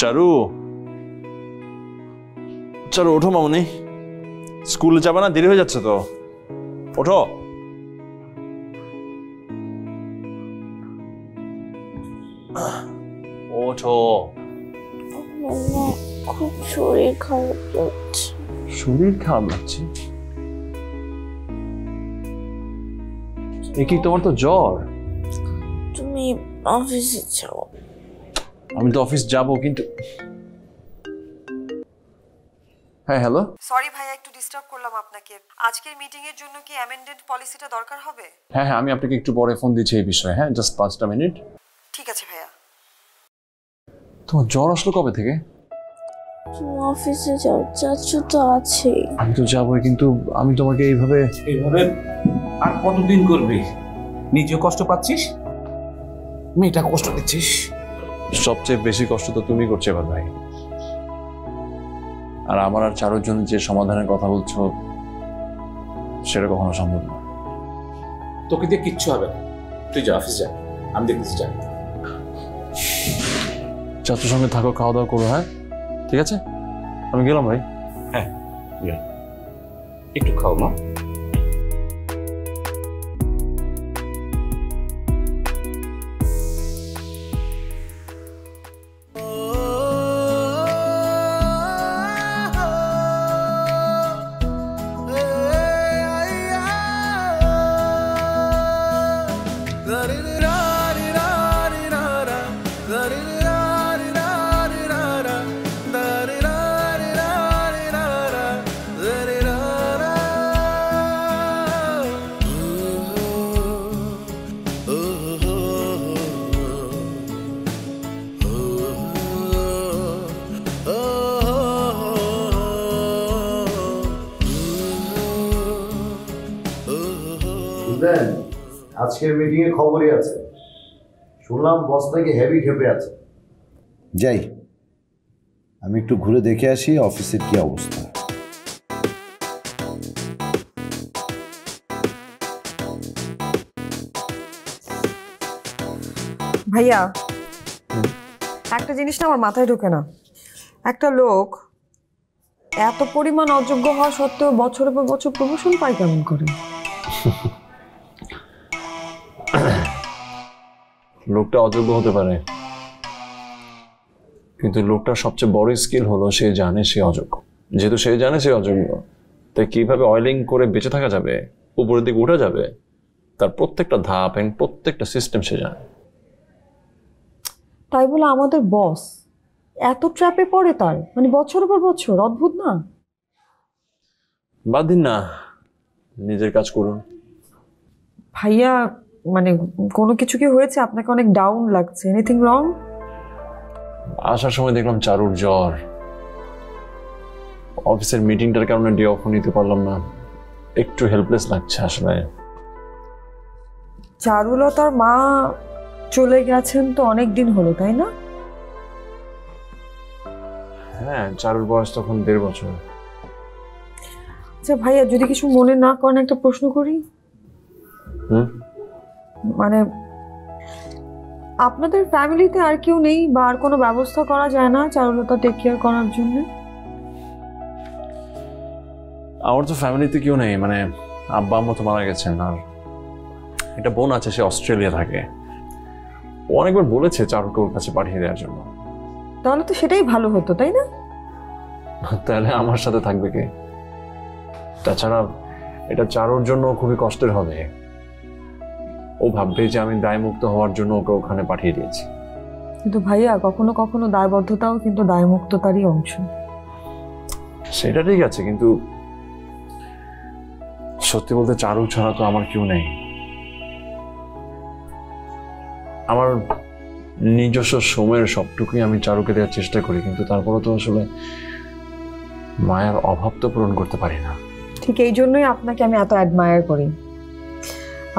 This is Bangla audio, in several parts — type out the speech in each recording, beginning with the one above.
চারু চারু ওঠো মামনি, স্কুলে যাবে না? দেরি হয়ে যাচ্ছে তো, ওঠো। ওঠো। খুব শরীর খারাপ লাগছে। শরীর খারাপ লাগছে? এ কি, তোমার তো জ্বর। তুমি অফিসে যাও। আমি তো অফিস যাব, কিন্তু হ্যাঁ হ্যালো। সরি ভাইয়া, একটু ডিস্টার্ব করলাম আপনাকে। আজকের মিটিং এর জন্য কি অ্যামেন্ডেড পলিসিটা দরকার হবে? হ্যাঁ হ্যাঁ, আমি আপনাকে একটু পরে ফোন দিচ্ছি এই বিষয়ে। হ্যাঁ, জাস্ট 5টা মিনিট। ঠিক আছে ভাইয়া। তোমার জ্বর আসলো কবে থেকে? তুমি অফিসে যাও, চাচু তো আছে। আমি তো যাবোই, কিন্তু আমি তোমাকে এইভাবে আর কতদিন করবি? নিজেও কষ্ট পাচ্ছিস, মেয়েটা কষ্ট দিচ্ছিস। সবচেয়ে বেশি কষ্ট তো তুমি করছো এবার ভাই। আর আমার আর চারুর জন্য যে সমাধানের কথা বলছো সেটা কখনো সম্ভব না। তোকে দিয়ে কিচ্ছু হবে না, তুই যা অফিস যা, আমি দেখতেছি। যা, চাচুর সঙ্গে থাকো, খাওয়া দাওয়া করো। হ্যাঁ ঠিক আছে, আমি গেলাম ভাই। হ্যাঁ একটু খাও মা। আজকের মিটিং এ খবরই আছে, শুনলাম বস নাকি হেভি খেপে আছে। যাই, আমি একটু ঘুরে দেখে আসি অফিসের কি অবস্থা। ভাইয়া, একটা জিনিস না আমার মাথায় ঢোকে না। একটা লোক এত পরিমাণ অযোগ্য হওয়া সত্ত্বেও বছরের পর বছর প্রমোশন পায় কেমন করে? লোকটা অযোগ্য হতে পারে, কিন্তু লোকটার সবচেয়ে বড় স্কিল হলো সে জানে সে অযোগ্য। যেহেতু সে জানে সে অযোগ্য, তাই কিভাবে অয়েলিং করে বেঁচে থাকা যাবে, উপরের দিকে উঠা যাবে, তার প্রত্যেকটা ধাপ এবং প্রত্যেকটা সিস্টেম সে জানে। তাই বলে আমাদের বস এত ট্র্যাপে পড়ে তার, মানে বছরের পর বছর। অদ্ভুত না? বাদ দিন না, নিজের কাজ করুন। ভাইয়া, মানে কোনো কিছু কি হয়েছে? আপনাকে অনেক ডাউন লাগছে। Anything wrong? আসার সময় দেখলাম চারুর জ্বর, অফিসের মিটিংটার কারণে ডে অফ নিতে পারলাম না, একটু হেল্পলেস লাগছে আসলে। চারুলতার মা চলে গেছেন তো অনেক দিন হলো, তাই না? হ্যাঁ, চারুর বয়স তখন 1.5 বছর। আচ্ছা ভাইয়া, যদি কিছু মনে না করেন একটা প্রশ্ন করি। মানে আপনাদের ফ্যামিলিতে আর কেউ নেই বা আর কোনো ব্যবস্থা করা যায় না চারুলতা টেক কেয়ার করার জন্য? আমার তো ফ্যামিলিতে কেউ নেই, মানে আব্বা আম্মা তো মারা গেছেন, আর একটা বোন আছে, সে অস্ট্রেলিয়া থাকে। ও অনেকবার বলেছে চারুকে ওর কাছে পাঠিয়ে দেওয়ার জন্য। তাহলে তো সেটাই ভালো হতো, তাই না? তাহলে আমার সাথে থাকবে কে? তাছাড়া এটা চারুর জন্য খুবই কষ্টের হবে। ও ভাববে যে আমি দায়মুক্ত হওয়ার জন্য ওকে ওখানে পাঠিয়ে দিয়েছি। কিন্তু ভাইয়া, কখনো কখনো দায়বদ্ধতাও কিন্তু দায়মুক্ততারই অংশ। সেটা ঠিক আছে, কিন্তু সত্যি বলতে চারু ছাড়া তো আমার কেউ নেই। আমার নিজস্ব সময়ের সবটুকুই আমি চারুকে দেওয়ার চেষ্টা করি, কিন্তু তারপরে তো আসলে মায়ের অভাব তো পূরণ করতে পারি না। ঠিক এই জন্যই আপনাকে আমি এত অ্যাডমায়ার করি।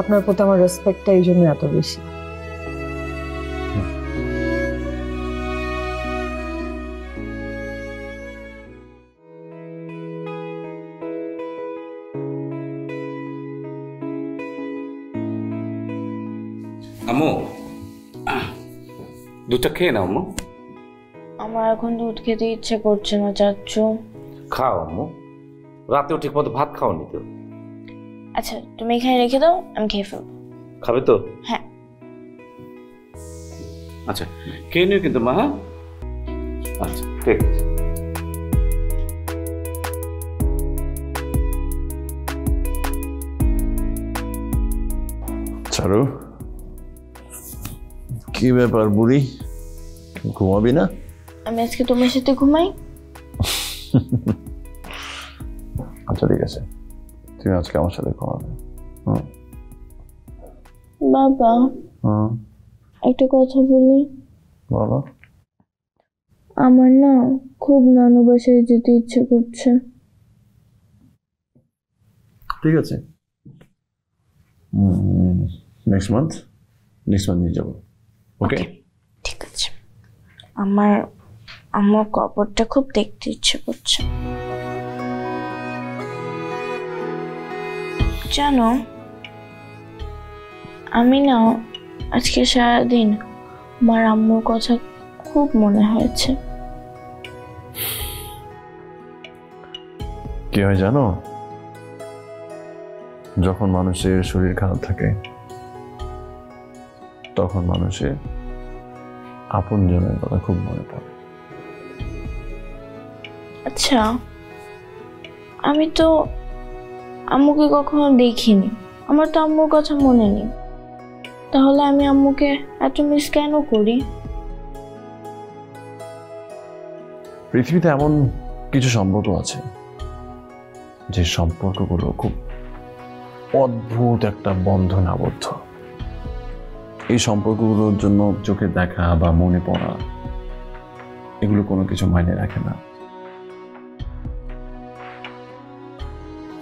আপনার প্রতি আমার রেসপেক্টটা এই জন্য এত বেশি। আম্মু, দুধটা খেয়ে নাও আম্মু। আমার এখন দুধ খেতে ইচ্ছে করছে না চাচ্চু। খাও আম্মু, রাতেও ঠিক মতো ভাত খাওনি তো। আচ্ছা তুমি এখানে রেখে দাও, আমি খেয়ে ফেলবো। খাবে তো? হ্যাঁ। আচ্ছা খেয়ে নিও কিন্তু মা। হ্যাঁ আচ্ছা ঠিক আছে। চারু, কি ব্যাপার বুড়ি, ঘুমাবি না? আমি আজকে তোমার সাথে ঘুমাই। আচ্ছা ঠিক আছে, তুমি আজকে আমার সাথে ঘুমাবে। বাবা একটা কথা বলি। বলো। আমার না খুব নানু বাসায় যেতে ইচ্ছে করছে। ঠিক আছে, নেক্সট মান্থ নিয়ে যাবো। ওকে ঠিক আছে। আমার কবরটা খুব দেখতে ইচ্ছে করছে। জানো আমি না আজকে সারাদিন আমার আম্মুর কথা খুব মনে হয়েছে। কি হয় জানো, যখন মানুষের শরীর খারাপ থাকে তখন মানুষের আপনজনের কথা খুব মনে পড়ে। আচ্ছা আমি তো আম্মুকে কখনো দেখিনি, আমার তো আম্মুর কথা মনে নেই, তাহলে আমি আম্মুকে এত মিস কেন করি? পৃথিবীতে এমন কিছু সম্পর্ক আছে যে সম্পর্কগুলো খুব অদ্ভুত একটা বন্ধন আবদ্ধ। এই সম্পর্কগুলোর জন্য চোখে দেখা বা মনে পড়া এগুলো কোনো কিছু মাইনে রাখে না।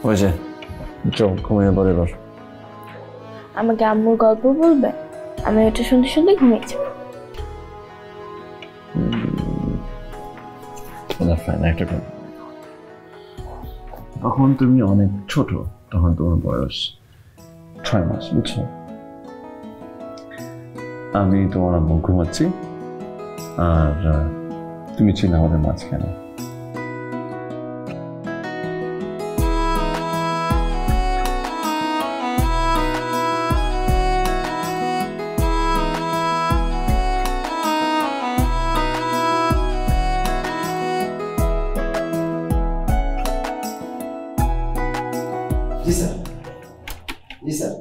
হয়েছে, চল ঘুমিয়ে পড়ে এবার। আমাকে আম্মুর গল্প বলবে, আমি ওটা শুনতে শুনতে ঘুমিয়ে যাবো। তখন তুমি অনেক ছোট, তখন তোমার বয়স 6 মাস, বুঝছো? আমি তোমার আম্মু ঘুমাচ্ছি আর তুমি ছিলে আমাদের মাঝখানে। জি স্যার, জি স্যার।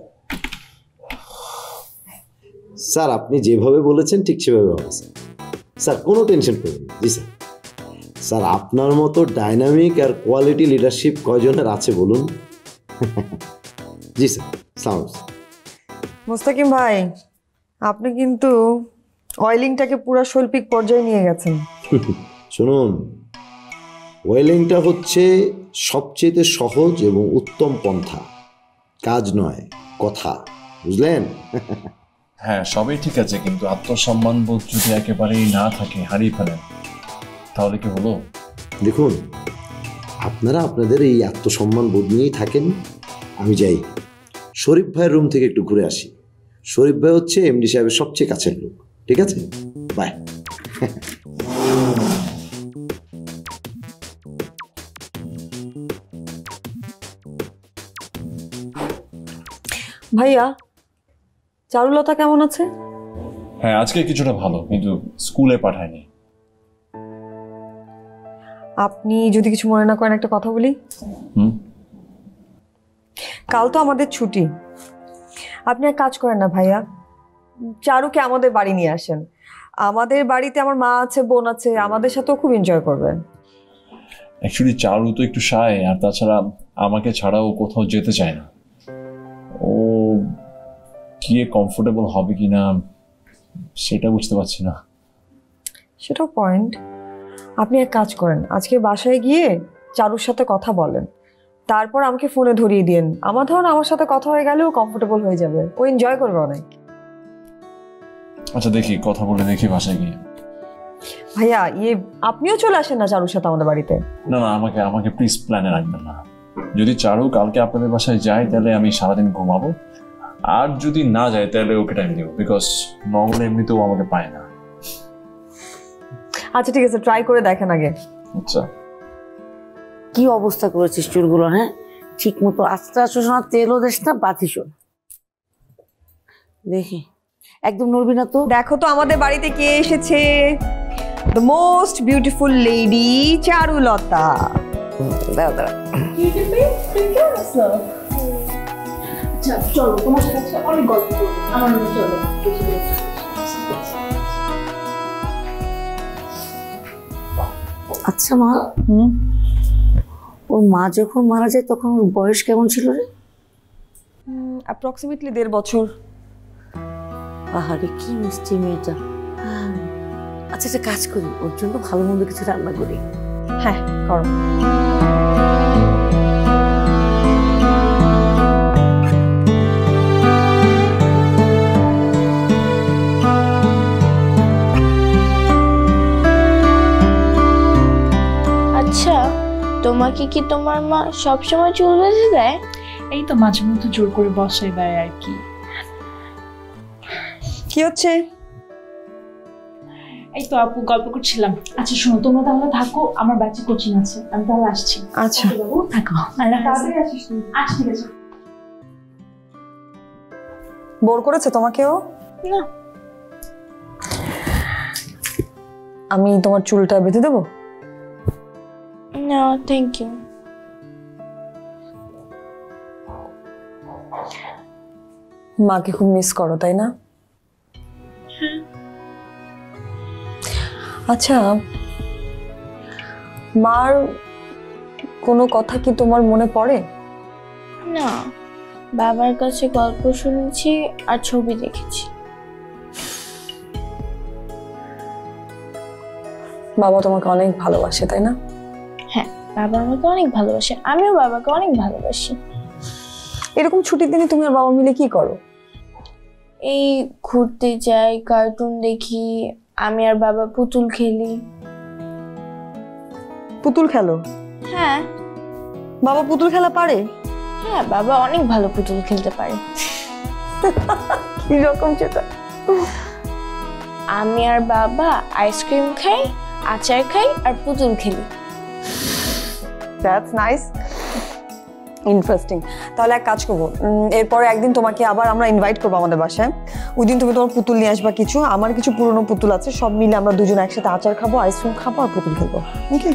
স্যার আপনি যেভাবে বলেছেন ঠিক সেভাবে হবে স্যার। স্যার কোনো টেনশন করবেন না। জি স্যার। স্যার আপনার মতো ডাইনামিক আর কোয়ালিটি লিডারশিপ কয়জনের আছে বলুন? জি স্যার। সালাম। মুস্তাকিম ভাই, আপনি কিন্তু অয়েলিংটাকে পুরো শৈল্পিক পর্যায়ে নিয়ে গেছেন। শুনুন, ওয়েলিংটা হচ্ছে সবচেয়ে সহজ এবং উত্তম পন্থা, কাজ নয় কথা, বুঝলেন? হ্যাঁ সবই ঠিক আছে, কিন্তু আত্মসম্মান বোধ যদি একেবারেই না থাকে, হারিয়ে ফেলেন, তাহলে কি হলো? দেখুন, আপনারা আপনাদের এই আত্মসম্মান বোধ নিয়েই থাকেন। আমি যাই, শরীফ ভাইয়ের রুম থেকে একটু ঘুরে আসি। শরীফ ভাই হচ্ছে এমডি সাহেবের সবচেয়ে কাছের লোক। ঠিক আছে, বাই। ভাইয়া, চারুলতা কেমন আছে? হ্যাঁ আজকে কিছুটা ভালো, কিন্তু স্কুলে পাঠায়নি। আপনি যদি কিছু মনে না করেন একটা কথা বলি। কাল তো আমাদের ছুটি, আপনি এক কাজ করেন না ভাইয়া, চারুকে আমাদের বাড়ি নিয়ে আসেন। আমাদের বাড়িতে আমার মা আছে, বোন আছে, আমাদের সাথেও খুব এনজয় করবেন। অ্যাকচুয়ালি চারু তো একটু শায়, আর তাছাড়া আমাকে ছাড়াও কোথাও যেতে চায় না। ও গিয়ে কমফোর্টেবল হবে কিনা সেটা বুঝতে পারছি না। সেটাও পয়েন্ট। আপনি এক কাজ করেন, আজকে বাসায় গিয়ে চারুর সাথে কথা বলেন, তারপর আমাকে ফোনে ধরিয়ে দিন। আমার ধরুন আমার সাথে কথা হয়ে গেলেও কমফোর্টেবল হয়ে যাবে, ও এনজয় করবে অনেক। আচ্ছা দেখি, কথা বলে দেখি বাসায় গিয়ে। ভাইয়া আপনিও চলে আসেন না চারুর সাথে আমাদের বাড়িতে। না না, আমাকে প্লিজ প্ল্যানে রাখবেন না। যদি চারু কালকে আপনাদের বাসায় যায় তাহলে আমি সারাদিন ঘুমাবো, আর যদি না যায় তাহলে ওকে টাইম দেবো, বিকজ নর্মালি এমনিতেও আমাকে পায় না। আচ্ছা ঠিক আছে, ট্রাই করে দেখেন আগে। আচ্ছা কি অবস্থা করেছিস চুলগুলো? হ্যাঁ, ঠিক মতো আস্তে আস্তে শোনা, তেলও দেশ না, বাতি শোন। দেখি একদম নড়বি না তো। দেখো তো আমাদের বাড়িতে কে এসেছে, the most beautiful lady Charulata. দাঁড়া দাঁড়া, আচ্ছা চলো, তোমার সাথে অনেক গল্প করবো, আমার মনে চলো। আচ্ছা মা, ওর মা যখন মারা যায় তখন ওর বয়স কেমন ছিল রে? অ্যাপ্রক্সিমেটলি 1.5 বছর। আহারে কি মিষ্টি মেয়েটা। আচ্ছা একটা কাজ করি, ওর জন্য ভালো মন্দ কিছু রান্না করি। হ্যাঁ করো। আচ্ছা, তোমাকে কি তোমার মা সবসময় চুল বেঁধে দেয়? এই তো মাঝে মধ্যে জোর করে বসাই দেয় আর কি। কি হচ্ছে? এই তো আপু গল্প করছিলাম। আচ্ছা শোনো, তোমরা তাহলে থাকো, আমার বাচ্চা কোচিং আছে, আমি তাহলে আসছি। আচ্ছা বাবু থাকো, আল্লাহ হাফেজ। আচ্ছা ঠিক আছে। বোর করেছে তোমাকেও? না। আমি তোমার চুলটা বেঁধে দেবো? না থ্যাংক ইউ। মাকে খুব মিস করো তাই না? আচ্ছা, মার কোনো কথা কি তোমার মনে পড়ে? না, বাবার কাছে গল্প শুনেছি আর ছবি দেখেছি। বাবা তোমাকে অনেক ভালোবাসে তাই না? হ্যাঁ, বাবা আমাকে অনেক ভালোবাসে, আমিও বাবাকে অনেক ভালোবাসি। এরকম ছুটির দিনে তুমি আর বাবা মিলে কি করো? এই ঘুরতে যাই, কার্টুন দেখি, আমি আর বাবা পুতুল খেলি। পুতুল খেলো? হ্যাঁ। বাবা পুতুল খেলা পারে? হ্যাঁ, বাবা অনেক ভালো পুতুল খেলতে পারে। কি রকম সেটা? আমি আর বাবা আইসক্রিম খাই, আচার খাই আর পুতুল খেলি। That's nice, interesting. তাহলে এক কাজ করবো, এরপরে একদিন তোমাকে আবার আমরা ইনভাইট করবো আমাদের বাসায়। ওই দিন তুমি তোমার পুতুল নিয়ে আসবা কিছু, আমার কিছু পুরনো পুতুল আছে, সব মিলে আমরা দুজন একসাথে আচার খাবো, আইসক্রিম খাবো আর পুতুল খেলবো। ওকে?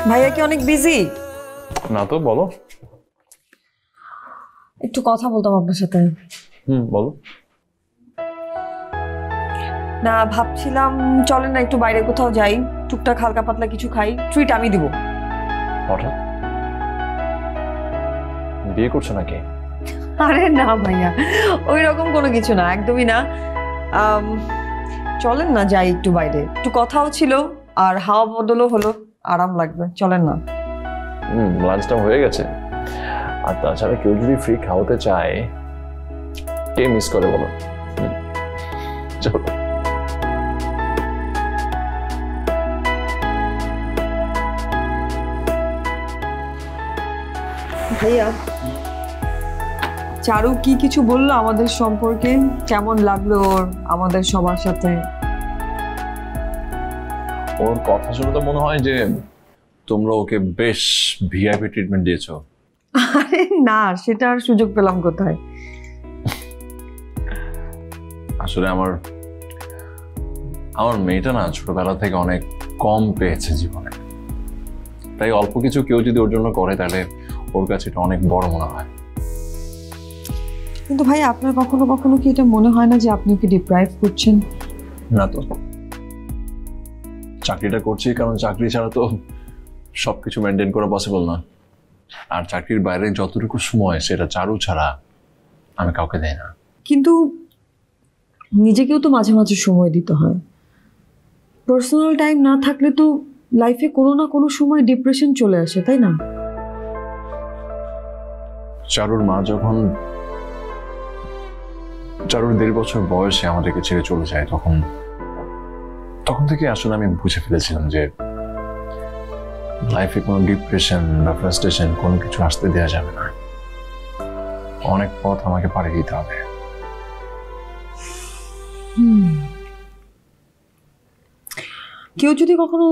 ভাইয়া কি অনেক বিজি? না তো, বলো। একটু কথা বলতাম আপনার সাথে। বলো। না, ভাবছিলাম চলেন না একটু বাইরে কোথাও যাই, টুকটাক হালকা পাতলা কিছু খাই, ট্রিট আমি দিব। হঠাৎ বিয়ে করছো নাকি? আরে না ভাইয়া, ওই রকম কোনো কিছু না, একদমই না। চলেন না যাই একটু বাইরে, একটু কথাও ছিল আর হাওয়া বদলও হলো, আরাম লাগবে, চলেন না। লাঞ্চটা হয়ে গেছে, আর তাছাড়া কেউ যদি ফ্রি খাওয়াতে চায়, কে মিস করে বলো? চলো। ভাইয়া, চারু কি কিছু বললো আমাদের সম্পর্কে? কেমন লাগলো ওর আমাদের সবার সাথে? ওর কথা শুনে তো মনে হয় যে তোমরা ওকে বেশ ভিআইপি ট্রিটমেন্ট দিয়েছো। আরে না, সেটা আর সুযোগ পেলাম কোথায়? আসলে আমার মেয়েটা না ছোটবেলা থেকে অনেক কম পেয়েছে জীবনে, তাই অল্প কিছু কেউ যদি ওর জন্য করে তাহলে ওর কাছে এটা অনেক বড় মনে হয়। কিন্তু ভাই, আপনার কখনো কখনো কি এটা মনে হয় না যে আপনি ওকে ডিপ্রাইভ করছেন? না তো, চাকরিটা করছি কারণ চাকরি ছাড়া তো সবকিছু মেনটেন করা পসিবল না, আর চাকরির বাইরে যতটুকু সময় সেটা চারু ছাড়া আমি কাউকে দেই না। কিন্তু নিজেকেও তো মাঝে মাঝে সময় দিতে হয়। পার্সোনাল টাইম না থাকলে তো লাইফে কোনো না কোনো সময় ডিপ্রেশন চলে আসে, তাই না? চারুর মা যখন চারুর 1.5 বছর বয়সে আমাদেরকে ছেড়ে চলে যায়, তখন থেকে আসলে আমি বুঝে ফেলেছিলাম যে লাইফে কোনো ডিপ্রেশন বা ফ্রাস্ট্রেশন কোনো কিছু আসতে দেওয়া যাবে না, অনেক পথ আমাকে পাড়ি দিতে হবে। কেউ যদি কখনো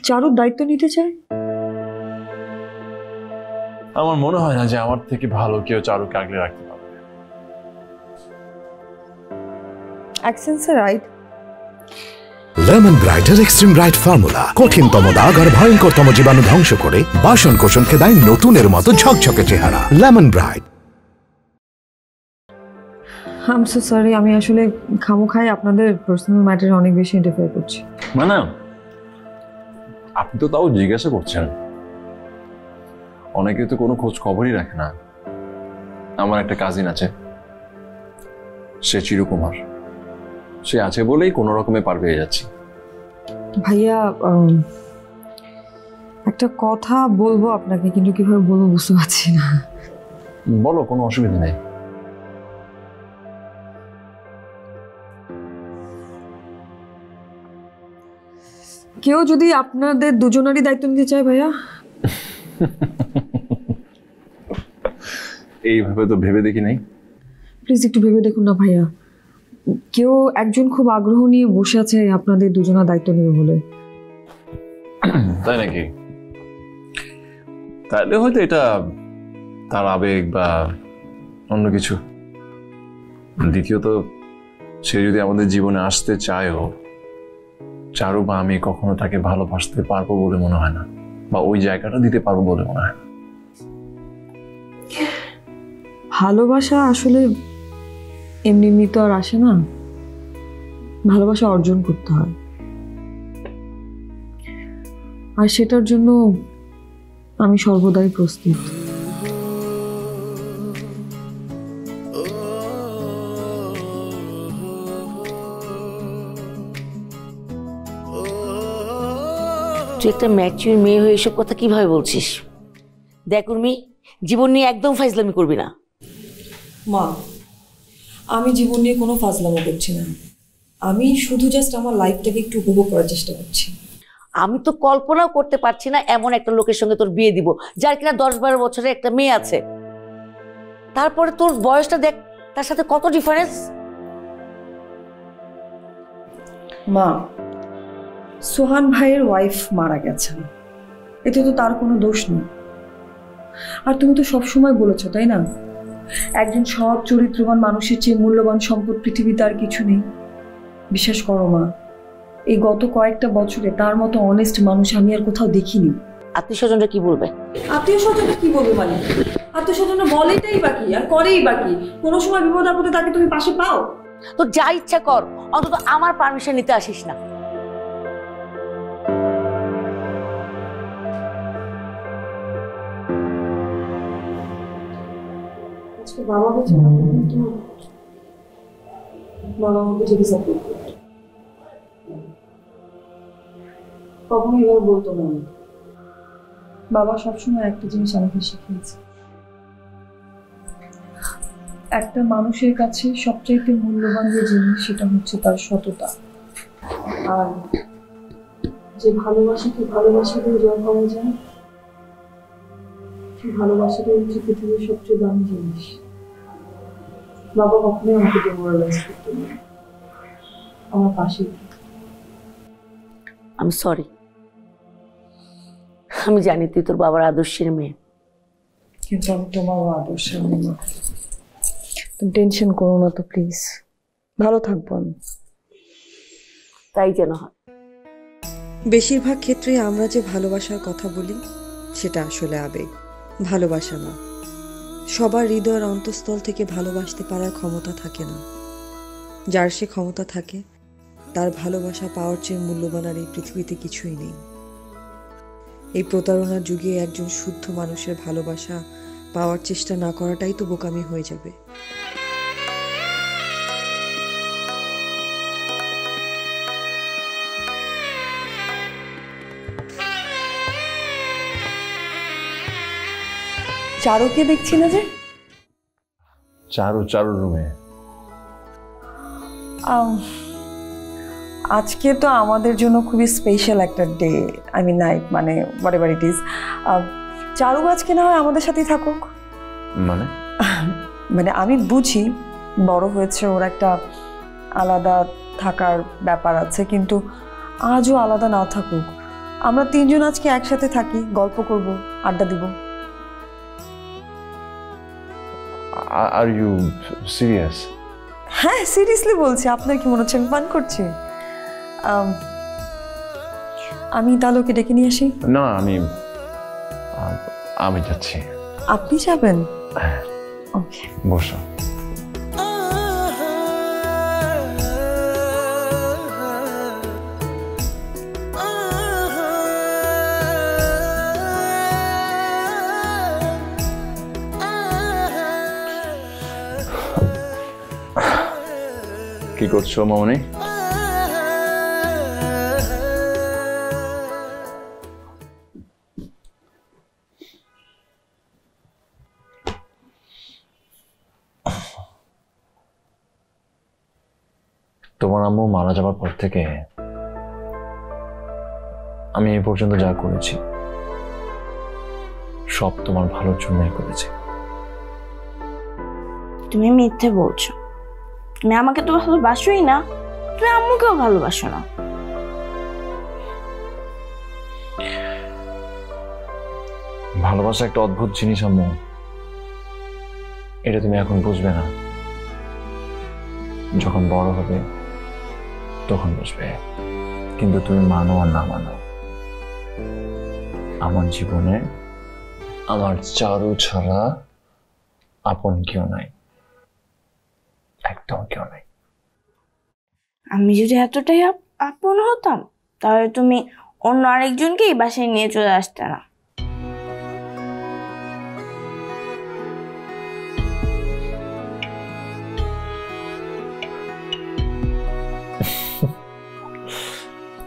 চারুর দায়িত্ব নিতে চায়? আমার মনে হয় না যে আমার থেকে ভালো কেউ চারুকে আগলে রাখতে পারবে। অ্যাকসেন্সে রাইট। লেমন ব্রাইটের এক্সট্রিম ব্রাইট ফর্মুলা কঠিনতম দাগ আর ভয়ঙ্করতম জীবাণু ধ্বংস করে বাসন কোষণকে দেয় নতুনের মতো ঝকঝকে চেহারা। Lemon bright. I am so sorry, আমি আসলে খামোখাই আপনাদের পার্সোনাল ম্যাটারে অনেক বেশি ইন্টারফেয়ার করছি। মানে আপনি তো তাও জিজ্ঞাসা করছেন। অনেকে তো কোনো খোঁজ খবরই রাখে না। আমার একটা কাজিন আছে, সে চিরকুমার। সে আছে বলেই কোনো রকমে পার পেয়ে যাচ্ছি। ভাইয়া একটা কথা বলবো আপনাকে, কিন্তু কিভাবে বলবো বুঝতে পারছি না। বলো, কোনো অসুবিধা নেই। কেউ যদি আপনাদের দুজনেরই দায়িত্ব নিতে চায় ভাইয়া। এইভাবে তো ভেবে দেখি নাই। প্লিজ একটু ভেবে দেখুন না ভাইয়া। কেউ একজন খুব আগ্রহ নিয়ে বসে আছে আপনাদের দুজনের দায়িত্ব নেবে বলে। তাই নাকি? তাহলে হয়তো এটা তার আবেগ বা অন্য কিছু। দ্বিতীয়ত, সে যদি আমাদের জীবনে আসতে চায়ও, চারু বা আমি কখনো তাকে ভালোবাসতে পারবো বলে মনে হয় না, বা ওই জায়গাটা দিতে পারবো বলে মনে হয় না। ভালোবাসা আসলে এমনি এমনি তো আর আসে না। ভালোবাসা অর্জন করতে হয়, আর সেটার জন্য আমি সর্বদাই প্রস্তুত। তুই একটা ম্যাচিউর মেয়ে হয়ে এসব কথা কিভাবে বলছিস? দেখ উর্মি, জীবন নিয়ে একদম ফাইজলামি করবি না। মা, আমি জীবন নিয়ে কোনো ফাজলামো করছি না। আমি শুধু জাস্ট আমার লাইফটাকে একটু উপভোগ করার চেষ্টা করছি। আমি তো কল্পনাও করতে পারছি না এমন একটা লোকের সঙ্গে তোর বিয়ে দিব, যার কিনা 10-12 বছরের একটা মেয়ে আছে। তারপরে তোর বয়সটা দেখ, তার সাথে কত ডিফারেন্স। মা, সোহান ভাইয়ের ওয়াইফ মারা গেছেন, এতে তো তার কোনো দোষ নেই। আর তুমি তো সবসময় বলেছো, তাই না, একজন সৎ চরিত্রবান মানুষের চেয়ে মূল্যবান সম্পদ পৃথিবীতে আর কিছু নেই। বিশ্বাস করো মা, এই গত কয়েকটা বছরে তার মতো অনেস্ট মানুষ আমি আর কোথাও দেখিনি। আত্মীয় স্বজনরা কি বলবে? আত্মীয় স্বজনরা কি বলবে মানে? আত্মীয় স্বজনরা বলেটাই বাকি আর করেই বাকি। কোনো সময় বিপদ আপদে তাকে তুমি পাশে পাও? তোর যা ইচ্ছা কর, অন্তত আমার পারমিশন নিতে আসিস না। বাবা বলছে বাবা আমাকে ঠিকই সাপোর্ট করতো, কখনো এভাবে বলতো না। বাবা সবসময় একটা জিনিস আমাকে শিখিয়েছে, একটা মানুষের কাছে সবচাইতে মূল্যবান যে জিনিস সেটা হচ্ছে তার সততা। আর যে ভালোবাসাকে ভালোবাসা দিয়ে জয় করা যায়, সেই ভালোবাসাটাই হচ্ছে পৃথিবীর সবচেয়ে দামি জিনিস। বাবা কখনোই আমাকে ডিমোরালাইজ করতো না, আমার পাশে। আমি সরি, আমি জানি তুই তোর বাবার আদর্শের মেয়ে, কিন্তু আমি তোমারও আদর্শের মেয়ে। তুমি টেনশন করো না তো প্লিজ, ভালো থাকবো আমি। তাই যেন হয়। বেশিরভাগ ক্ষেত্রে আমরা যে ভালোবাসার কথা বলি সেটা আসলে আবেগ, ভালোবাসা না। সবার হৃদয়ের অন্তঃস্থল থেকে ভালোবাসতে পারার ক্ষমতা থাকে না। যার সে ক্ষমতা থাকে, তার ভালোবাসা পাওয়ার চেয়ে মূল্যবান আর এই পৃথিবীতে কিছুই নেই। এই প্রতারণার যুগে একজন শুদ্ধ মানুষের ভালোবাসা পাওয়ার চেষ্টা না করাটাই তো বোকামি হয়ে যাবে। চারুকে দেখছি না যে? চারুর রুমে। আজকে তো আমাদের জন্য খুবই স্পেশাল একটা ডে, আই মিন নাইট, মানে হোয়াটএভার ইট ইজ। চারু আজকে না হয় আমাদের সাথেই থাকুক। মানে মানে আমি বুঝি বড় হয়েছে, ওর একটা আলাদা থাকার ব্যাপার আছে, কিন্তু আজও আলাদা না থাকুক, আমরা তিনজন আজকে একসাথে থাকি, গল্প করব, আড্ডা দিব। Are you serious? হ্যাঁ, সিরিয়াসলি বলছি। আপনার কি মনে হচ্ছে আমি ফান করছি? আমি তাহলে ওকে ডেকে নিয়ে আসি। না, আমি যাচ্ছি। আপনি যাবেন? ওকে, বসো। কি করছো মামনি? তোমার আম্মু মারা যাওয়ার পর থেকে আমি এ পর্যন্ত যা করেছি সব তোমার ভালোর জন্যই করেছি। তুমি মিথ্যে বলছো। তুমি আমাকে তো ভালোবাসোই না, তুমি আম্মুকেও ভালোবাসো না। ভালোবাসা একটা অদ্ভুত জিনিস আম্মু, এটা তুমি এখন বুঝবে না, যখন বড় হবে তখন বুঝবে। কিন্তু তুমি মানো আর না মানো, আমার জীবনে আমার চারু ছাড়া আপন কেউ নাই, একদম কেউ নাই। আমি যদি এতটাই আপন হতাম তাহলে তুমি অন্য আরেকজনকে এই বাসায় নিয়ে চলে আসতে না।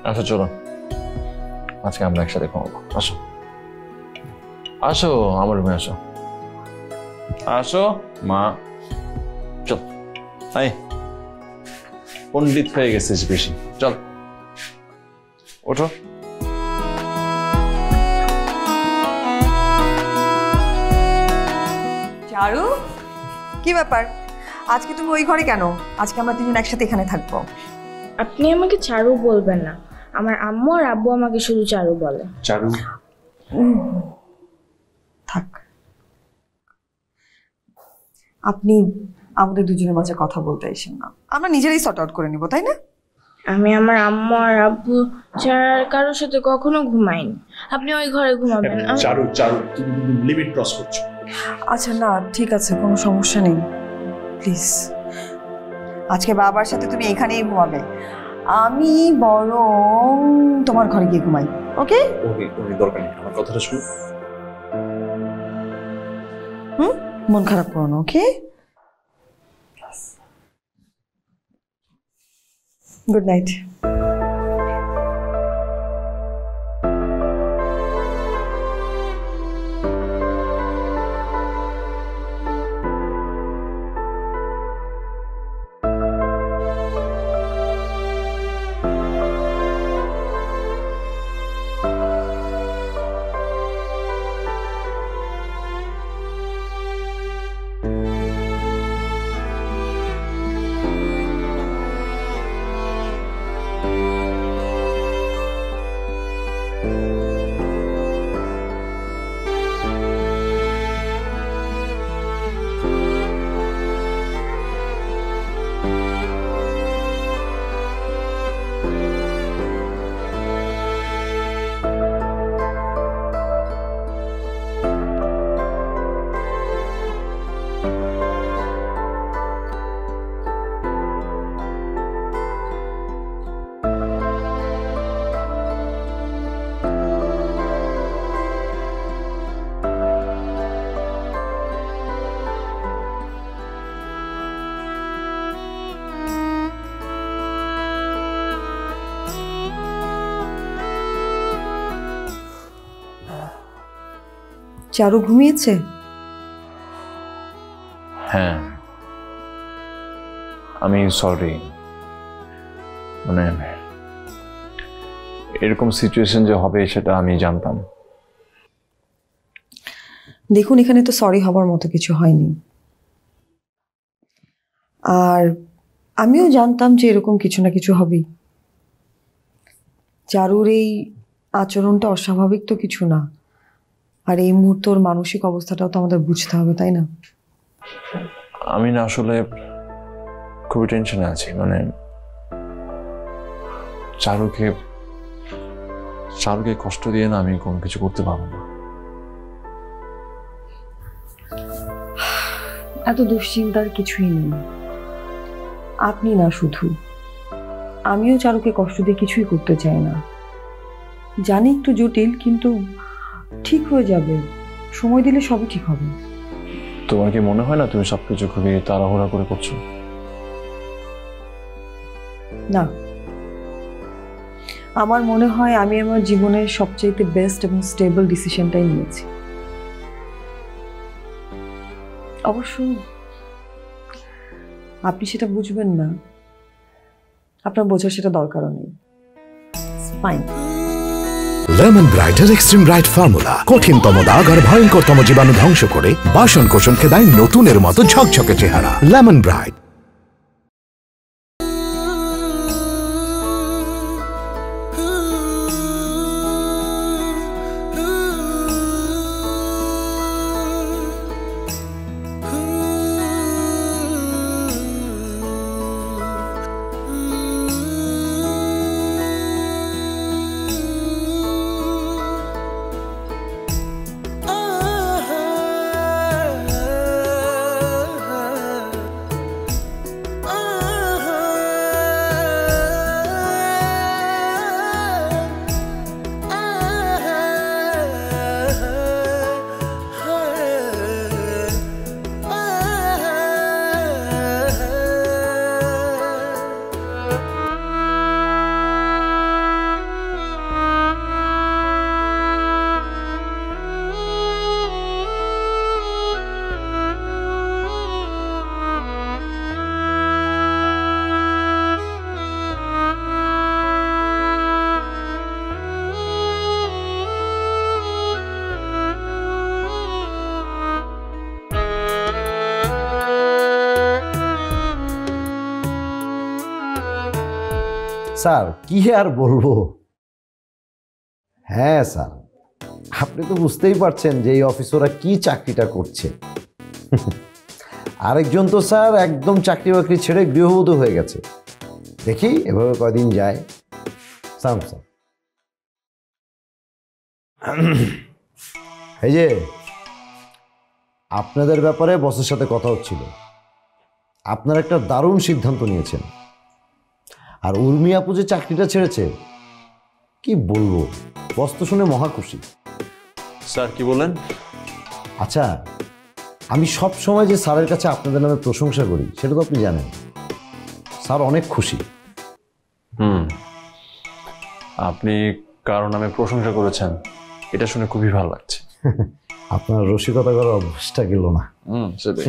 আচ্ছা চলো, আজকে আমরা একসাথে ঘুমাবো। আসো আসো, আমার রুমে আসো। আসো মা, চল। আয়, পণ্ডিত হয়ে গেছিস বেশি, চল ওঠো। চারু, কি ব্যাপার? আজকে তুমি ওই ঘরে কেন? আজকে আমরা তিনজন একসাথে এখানে থাকবো। আপনি আমাকে চারু বলবেন না, আমার আম্মু আর আব্বু আমাকে শুধু চারু বলে। চারু, থাক, আপনি আমাদের দুজনের মাঝে কথা বলতে এসেন না, আমরা নিজেরাই সর্ট আউট করে নিব, তাই না? আমি আমার আম্মু আর আব্বু ছাড়া আর কারোর সাথে কখনো ঘুমাইনি। আপনি ওই ঘরে ঘুমাবেন। চারু চারু, তুমি লিমিট ক্রস করছো। আচ্ছা না, ঠিক আছে, কোনো সমস্যা নেই, প্লিজ। আজকে বাবার সাথে তুমি এখানেই ঘুমাবে, আমি বরং তোমার ঘরে গিয়ে ঘুমাই। ওকে ওকে ওকে, দরকার নেই, আমার কথাটা শুনো। মন খারাপ করো না, ওকে? Good night. চারু ঘুমিয়েছে? হ্যাঁ, আমি সরি, মানে এরকম সিচুয়েশন যে হবে সেটা আমি জানতাম। দেখুন, এখানে তো সরি হবার মতো কিছু হয়নি, আর আমিও জানতাম যে এরকম কিছু না কিছু হবেই। চারুর এই আচরণটা অস্বাভাবিক তো কিছু না, আর এই মুহূর্তে ওর মানসিক অবস্থাটাও তো আমাদের বুঝতে হবে, তাই না? আমি না আসলে খুবই টেনশনে আছি, মানে চারুকে কষ্ট দিয়ে না আমি কোনো কিছু করতে পারবো না। এত দুশ্চিন্তার কিছুই নেই। আপনি না শুধু, আমিও চারুকে কষ্ট দিয়ে কিছুই করতে চাই না। জানি একটু জটিল, কিন্তু ঠিক হয়ে যাবে, সময় দিলে সবই ঠিক হবে। তোমার কি মনে হয় না তুমি সবকিছু খুবই তাড়াহুড়া করে করছো? না, আমার মনে হয় আমি আমার জীবনের সবচেয়ে বেস্ট এবং স্টেবল ডিসিশনটাই নিয়েছি। অবশ্য আপনি সেটা বুঝবেন না, আপনার বোঝার সেটা দরকারও নেই। ফাইন। লেমন ব্রাইটের এক্সট্রিম ব্রাইট ফর্মুলা কঠিনতম দাগ আর ভয়ঙ্করতম জীবাণু ধ্বংস করে বাসন কোষণকে দেয় নতুনের মতো ঝকঝকে চেহারা। Lemon bright. স্যার কি আর বলবো, হ্যাঁ স্যার আপনি তো বুঝতেই পারছেন যে এই অফিসাররা কি চাকরিটা করছে। আরেকজন তো স্যার একদম চাকরি বাকরি ছেড়ে গৃহবধূ হয়ে গেছে। দেখি এভাবে কয়দিন যায়। স্যার এই যে আপনাদের ব্যাপারে বসের সাথে কথা হচ্ছিল, আপনারা একটা দারুণ সিদ্ধান্ত নিয়েছেন। আর উর্মি আপু যে চাকরিটা ছেড়েছে, কি বলবো, বস তো শুনে মহা খুশি। স্যার কি বলেন? আচ্ছা, আমি সব সময় যে স্যারের কাছে আপনাদের নামে প্রশংসা করি সেটা তো আপনি জানেন। স্যার অনেক খুশি। আপনি কারো নামে প্রশংসা করেছেন, এটা শুনে খুবই ভালো লাগছে। আপনার রসিকতা করার অভ্যাসটা গেল না। সেটাই।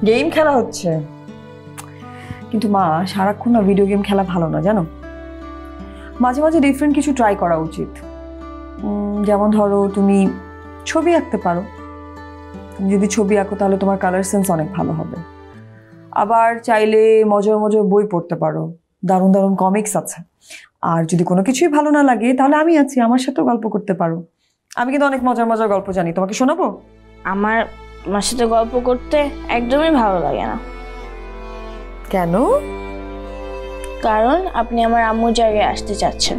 গেম খেলা হচ্ছে, কিন্তু মা সারাক্ষণ না ভিডিও গেম খেলা ভালো না জানো। মাঝে মাঝে ডিফারেন্ট কিছু ট্রাই করা উচিত। যেমন ধরো তুমি ছবি আঁকতে পারো, তুমি যদি ছবি আঁকো তাহলে তোমার কালার সেন্স অনেক ভালো হবে। আবার চাইলে মজার মজার বই পড়তে পারো, দারুণ দারুণ কমিক্স আছে। আর যদি কোনো কিছুই ভালো না লাগে তাহলে আমি আছি, আমার সাথেও গল্প করতে পারো। আমি কিন্তু অনেক মজার মজার গল্প জানি, তোমাকে শোনাবো? আমার তোমার সাথে গল্প করতে একদমই ভালো লাগে না। কেন? কারণ আপনি আমার আম্মুর জায়গায় আসতে চাচ্ছেন।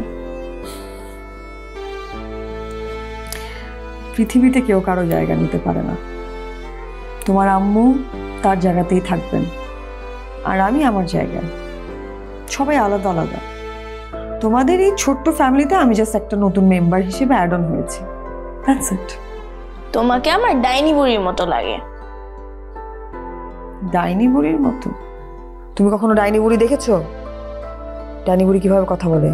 পৃথিবীতে কেউ কারো জায়গা নিতে পারে না। তোমার আম্মু তার জায়গাতেই থাকবেন, আর আমি আমার জায়গায়। সবাই আলাদা আলাদা। তোমাদের এই ছোট্ট ফ্যামিলিতে আমি জাস্ট একটা নতুন মেম্বার হিসেবে অ্যাড অন হয়েছি। That's it. তোমাকে আমার ডাইনি বুড়ির মতো লাগে। ডাইনি বুড়ির মতো? তুমি কখনো ডাইনি বুড়ি দেখেছো? ডাইনি বুড়ি কিভাবে কথা বলে?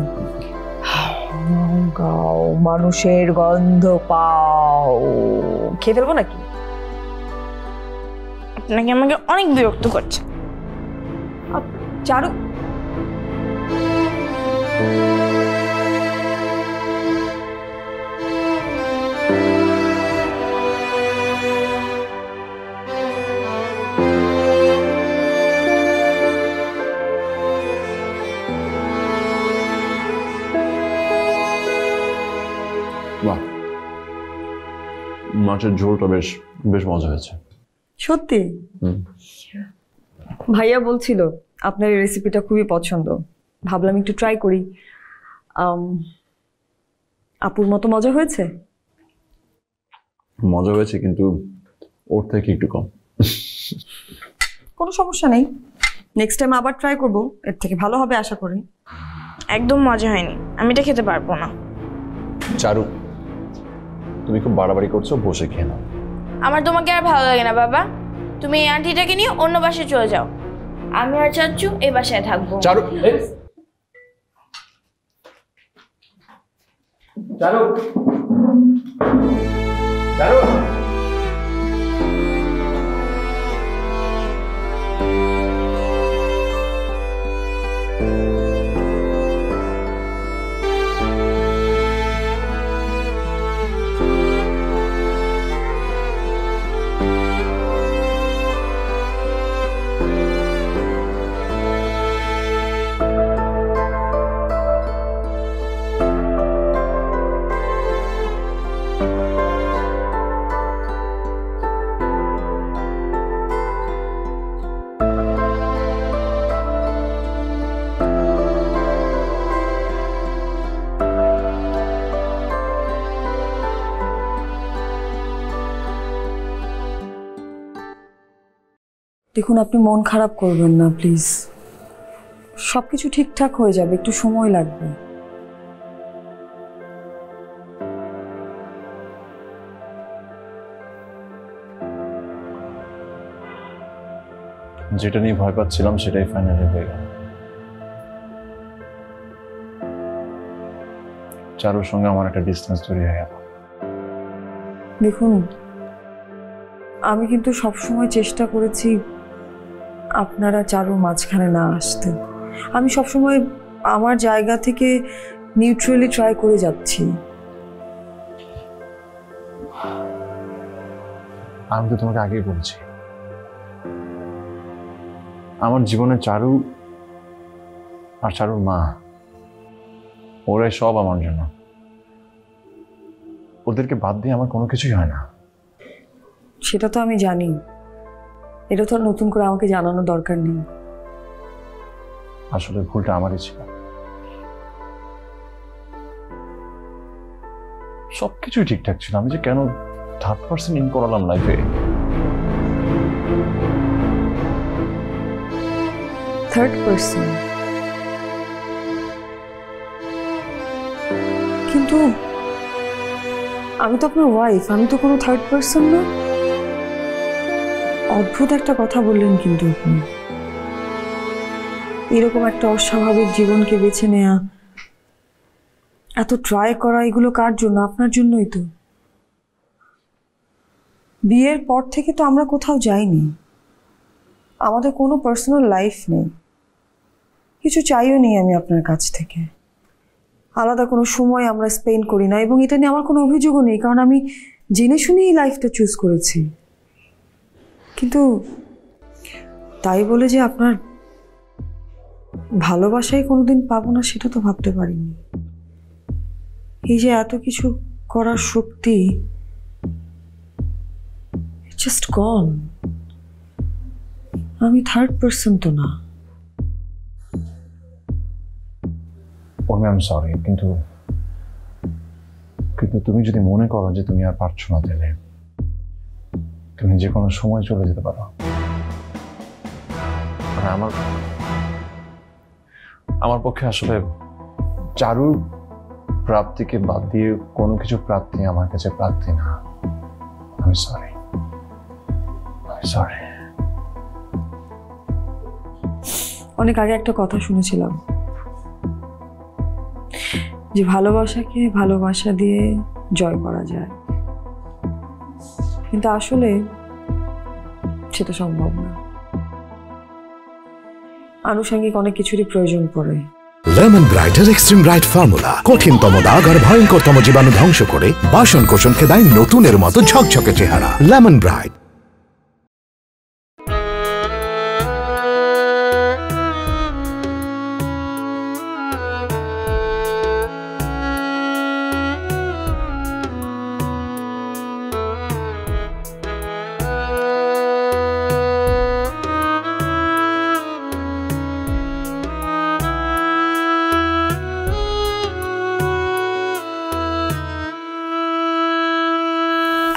গাও মানুষের গন্ধ পাও। খেয়ে ফেলবো নাকি? আপনাকে আমাকে অনেক বিরক্ত করছে। চারু, বাহ, মাছের ঝোলটা বেশ বেশ মজা হয়েছে। সত্যি? ভাইয়া বলছিল আপনার এই রেসিপিটা খুবই পছন্দ, ভাবলাম একটু ট্রাই করি। আপুর মতো মজা হয়েছে? মজা হয়েছে, কিন্তু ওর থেকে একটু কম। কোনো সমস্যা নেই, নেক্সট টাইম আবার ট্রাই করব, এর থেকে ভালো হবে আশা করি। একদম মজা হয়নি, আমি এটা খেতে পারবো না। চারু, তুমি খুব বাড়াবাড়ি করছো, বসে খেয়ে নাও। আমার তোমাকে আর ভালো লাগে না বাবা, তুমি এই আন্টিটাকে নিয়ে অন্য বাসায় চলে যাও, আমি আর চাচ্চু এই বাসায় থাকবো। চারু, চারু, চারু, দেখুন, আপনি মন খারাপ করবেন না প্লিজ, সবকিছু ঠিকঠাক হয়ে যাবে, একটু সময় লাগবে। যেটা নিয়ে ভয় পাচ্ছিলাম সেটাই ফাইনালি হয়ে গেল। চারুর সঙ্গে আমার একটা ডিস্টেন্স তৈরি হয়ে গেল। দেখুন, আমি কিন্তু সবসময় চেষ্টা করেছি আপনারা চারুর মাঝখানে না আসতে। আমি সবসময় আমার জায়গা থেকে নিউট্রালি ট্রাই করে যাচ্ছি। আমি তো তোমাকে আগেই বলছি, আমার জীবনে চারু আর চারুর মা, ওরাই সব আমার জন্য। ওদেরকে বাদ দিয়ে আমার কোনো কিছুই হয় না। সেটা তো আমি জানি, এটা তো আর নতুন করে আমাকে জানানোর দরকার নেই। আসলে ভুলটা আমারই ছিল। সবকিছুই ঠিকঠাক ছিল, আমি যে কেন থার্ড পার্সন ইন করালাম লাইফে। Third person? কিন্তু আমি তো আপনার ওয়াইফ, আমি তো কোনো থার্ড পার্সন না। অদ্ভুত একটা কথা বললেন কিন্তু আপনি। এরকম একটা অস্বাভাবিক জীবনকে বেছে নেয়া, এত ট্রাই করা, এগুলো কার জন্য? আপনার জন্যই তো। বিয়ের পর থেকে তো আমরা কোথাও যাইনি, আমাদের কোনো পার্সোনাল লাইফ নেই, কিছু চাইও নেই আমি আপনার কাছ থেকে। আলাদা কোনো সময় আমরা স্পেন্ড করি না, এবং এটা নিয়ে আমার কোনো অভিযোগও নেই, কারণ আমি জেনে শুনেই এই লাইফটা চুজ করেছি। কিন্তু তাই বলে যে আপনার ভালোবাসাই কোনোদিন পাবো না, সেটা তো ভাবতে পারিনি। এই যে এত কিছু করার শক্তি, জাস্ট গন। আমি থার্ড পার্সন তো না। আই এম সরি, কিন্তু তুমি যদি মনে করো যে তুমি আর পারছো না, তাহলে তুমি যে কোনো সময় চলে যেতে পারো। আমার পক্ষে আসলে চারুর প্রাপ্তিকে বাদ দিয়ে কোনো কিছু প্রাপ্তি আমার কাছে প্রাপ্তি না। আমি সরি। অনেক আগে একটা কথা শুনেছিলাম যে ভালোবাসাকে ভালোবাসা দিয়ে জয় করা যায়, কিন্তু আসলে সেটা সম্ভব না। আনুষঙ্গিক অনেক কিছুরই প্রয়োজন পড়ে, লেমন ব্রাইটের এক্সট্রিম ব্রাইট ফর্মুলা কঠিনতম দাগ আর ভয়ঙ্করতম জীবাণু ধ্বংস করে বাসন কোষণকে দেয় নতুনের মতো ঝকঝকে চেহারা। Lemon bright.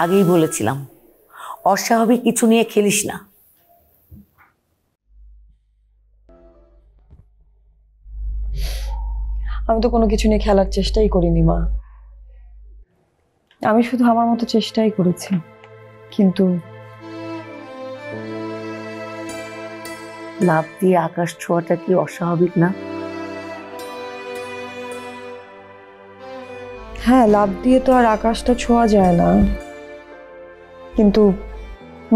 আগেই বলেছিলাম অস্বাভাবিক কিছু নিয়ে খেলিস না। আমি তো কোনো কিছু নিয়ে খেলার চেষ্টাই করিনি মা, আমি শুধু আমার মতো চেষ্টাই করেছি। কিন্তু লাফ দিয়ে আকাশ ছোঁয়াটা কি অস্বাভাবিক না? হ্যাঁ, লাফ দিয়ে তো আর আকাশটা ছোঁয়া যায় না, কিন্তু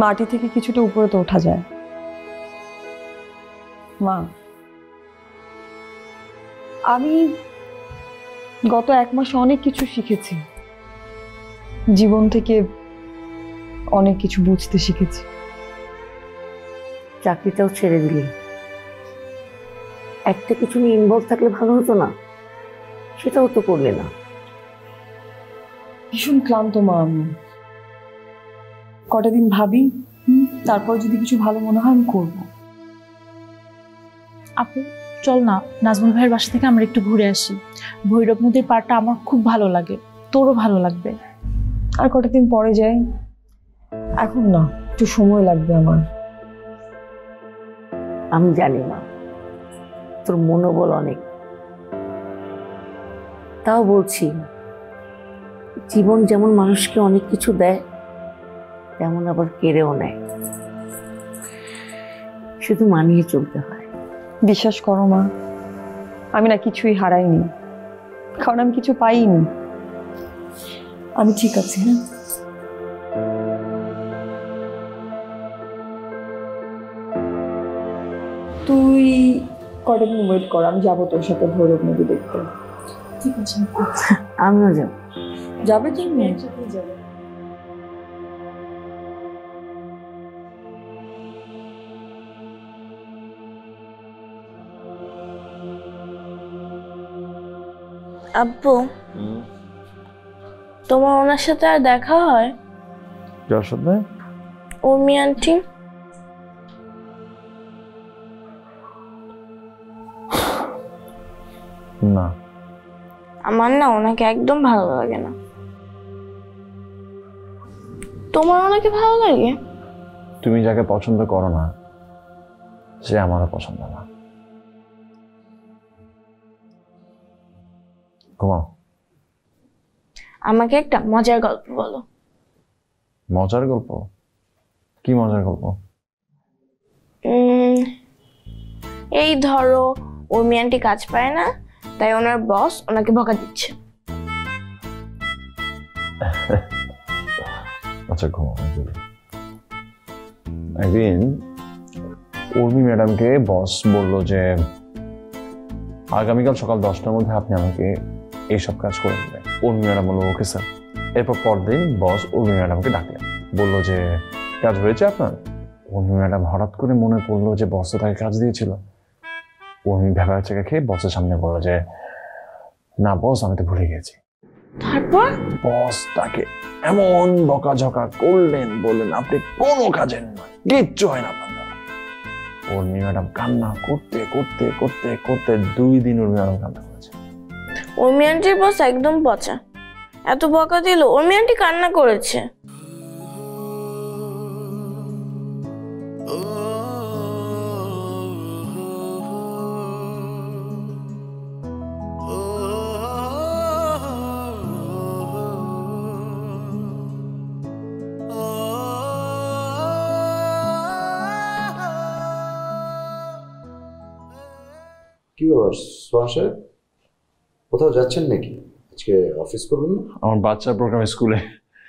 মাটি থেকে কিছুটা উপরে তো ওঠা যায়। মা, আমি গত 1 মাসে অনেক কিছু শিখেছি, জীবন থেকে অনেক কিছু বুঝতে শিখেছি। চাকরিটাও ছেড়ে দিলি, একটা কিছু নিয়ে ইনভলভ থাকলে ভালো হতো না? সেটাও তো করলে না। ভীষণ ক্লান্ত মা আমি, কটা দিন ভাবি, তারপর যদি কিছু ভালো মনে হয় আমি করবো। আপু চল না, নাজমুল ভাইয়ের বাসা থেকে আমরা একটু ঘুরে আসি। ভৈরব নদীর পাড়টা আমার খুব ভালো লাগে, তোরও ভালো লাগবে। আর কটা দিন পরে যাই, এখন না, একটু সময় লাগবে আমার। আমি জানি না, তোর মনোবল অনেক, তাও বলছি জীবন যেমন মানুষকে অনেক কিছু দেয় তেমন আবার কেড়েও নেয়, শুধু মানিয়ে চলতে হয়। বিশ্বাস করো মা, আমি না কিছুই হারাইনি, কারণ আমি কিছু পাইনি। আমি ঠিক আছি। হ্যাঁ, তুই কটা দিন ওয়েট কর, আমি যাবো তোর সাথে ভৈরব নদী দেখতে। ঠিক আছে, আমিও যাব। যাবে তুমি? একসাথেই যাবে। আব্বু, তোমার ওনার সাথে আর দেখা হয়? যার সাথে? উর্মি আন্টি। না, আমার না ওনাকে একদম ভালো লাগে না। তোমার ওনাকে ভালো লাগে? তুমি যাকে পছন্দ করো না সে আমারও পছন্দ না। ঘুমাও। আমাকে একটা মজার গল্প বলো। মজার গল্প? কি মজার গল্প? এই ধরো, উর্মি আন্টি কাজ পায় না, তাই ওনার বস ওনাকে বকা দিচ্ছে। আচ্ছা ঘুমাও। একদিন উর্মি ম্যাডামকে বস বলল যে আগামীকাল সকাল 10টার মধ্যে আপনি আমাকে এইসব কাজ করে দেবেন। উর্মি ম্যাডাম বললো ওকে স্যার। এরপর পরদিন বস উর্মি ম্যাডামকে ডাকলেন, বললো যে কাজ হয়েছে আপনার? উর্মি ম্যাডাম হঠাৎ করে মনে পড়লো যে বস তো তাকে কাজ দিয়েছিল। উর্মি ভেবা চেকে খেয়ে বসের সামনে বললো যে না বস, আমি তো ভুলে গেছি। তারপর বস তাকে এমন বকাঝকা করলেন, বললেন আপনি কোনো কাজের নয়, কিচ্ছু হয় না আপনার দ্বারা। উর্মি ম্যাডাম কান্না করতে করতে করতে করতে 2 দিন উর্মি ম্যাডাম কান্না করেছে। উর্মি আন্টির বস একদম পচা, এত বকা দিল উর্মি আন্টি কান্না করেছে। কি ব্যাপার সোহান সাহেব, কোথাও যাচ্ছেন নাকি? আজকে অফিস করবেন না? আমার বাচ্চার প্রোগ্রাম স্কুলে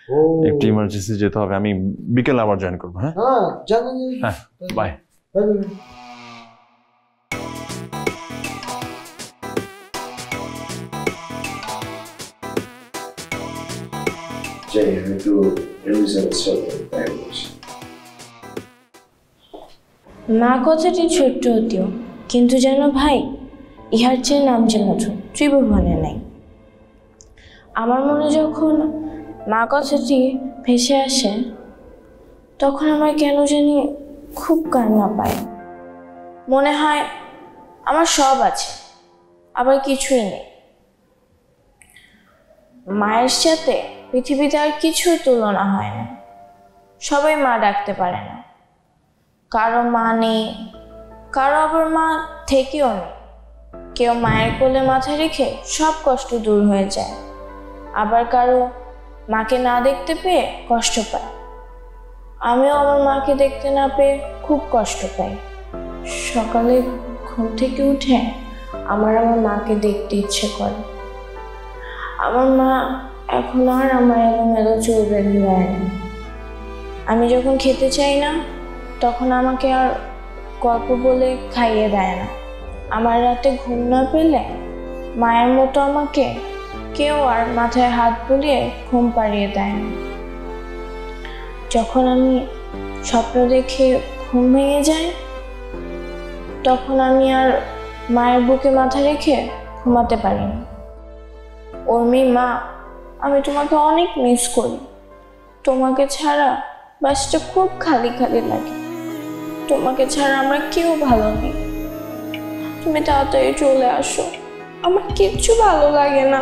ও একটু ইমার্জেন্সি যেতে হবে, আমি বিকেলে আবার জয়েন করবো। হ্যাঁ হ্যাঁ, জানেন। হ্যাঁ, বাই। Bye bye. জানি আমি একটু মা কথাটি ছোট্ট হতেও কিন্তু যেন ভাই ইহার চেয়ে নাম যে মধু ত্রিভুবনে নাই। আমার মনে যখন মা কথাটি ভেসে আসে তখন আমার কেন জানি খুব কান্না পায়। মনে হয় আমার সব আছে আবার কিছুই নেই। মায়ের সাথে পৃথিবীতে আর কিছুই তুলনা হয় না। সবাই মা ডাকতে পারে না, কারো মা নেই, কারো আবার মা থেকেও নেই। কেউ মায়ের কোলে মাথা রেখে সব কষ্ট দূর হয়ে যায়, আবার কারো মাকে না দেখতে পেয়ে কষ্ট পায়। আমিও আমার মাকে দেখতে না পেয়ে খুব কষ্ট পাই। সকালে ঘুম থেকে উঠে আমার মাকে দেখতে ইচ্ছে করে। আমার মা এখন আর আমার এলোমেলো চুল বেঁধে দেয় না। আমি যখন খেতে চাই না তখন আমাকে আর গল্প বলে খাইয়ে দেয় না। আমার রাতে ঘুম না পেলে মায়ের মতো আমাকে কেউ আর মাথায় হাত বুলিয়ে ঘুম পাড়িয়ে দেয় না। যখন আমি স্বপ্ন দেখে ঘুম ভেঙে যায় তখন আমি আর মায়ের বুকে মাথা রেখে ঘুমাতে পারি না। উর্মি মা, আমি তোমাকে অনেক মিস করি। তোমাকে ছাড়া বাসটা খুব খালি খালি লাগে। তোমাকে ছাড়া আমরা কেউ ভালো নেই। তুমি তাড়াতাড়ি চলে আসো, আমার কিচ্ছু ভালো লাগে না।